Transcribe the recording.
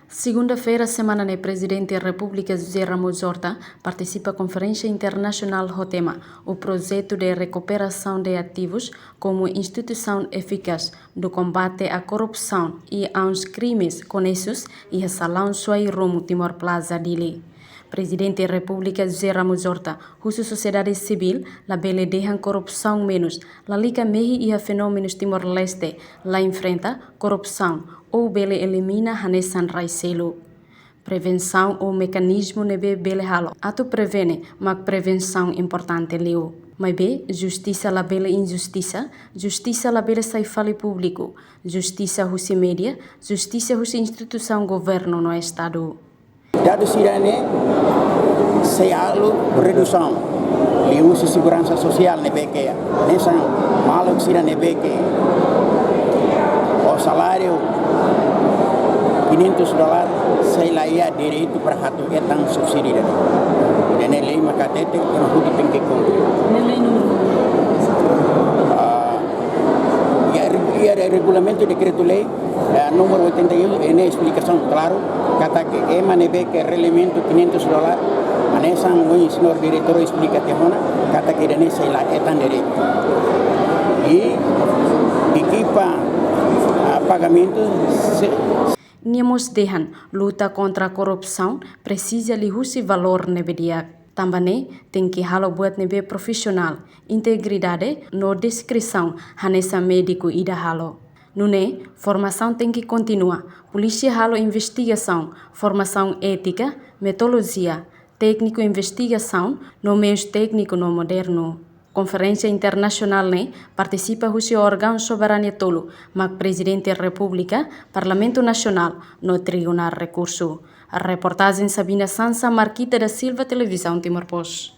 Segunda-feira, semana ne Presidente da República José Ramos Horta participa da Conferência Internacional do tema o projeto de recuperação de ativos como instituição eficaz do combate à corrupção e aos crimes conexos e a salão suai rumo Timor Plaza Dili. Presidente da República José Ramos Horta, a sociedade civil, la bele deixam corrupção menos, la liga mehi e a fenômenos Timor-Leste, la enfrenta corrupção ou bele elimina hanesan raicelo. Prevenção ou mecanismo nebe bele halo. Ato prevene, mas prevenção importante leu. Mas be, justiça la bele injustiça, justiça la bele saifale público, justiça husi média, justiça husi instituição governo no estado. Dado Sirane, se halo redução, li uso segurança social nebeque, nessa malo Sirane nebeque, o salário $500 sei lá ia direito para hatu etan subsídio. Dene lei makatete que não pude tem que cumprir. E o regulamento de decreto-lei número 81 é explicação claro kata que emanebe que regulamento $500 anessa o senhor diretor explica que hona kata que dene sei lá etan direito. E equipa pagamento Niamos dehan luta contra a corrupção precisa lihusi valor nebedia. Também tem que halo buat nebe profissional, integridade, no descrição, hanessa médico ida halo. Nune, formação tem que continuar. Polícia halo investigação, formação ética, metodologia, técnico investigação, no meios técnico no moderno. Conferência internacional participa o órgão soberano tolo, mas Presidente da República, Parlamento Nacional, no Tribunal Recurso. A reportagem Sabina Sansa, Marquita da Silva, Televisão Timor-Post.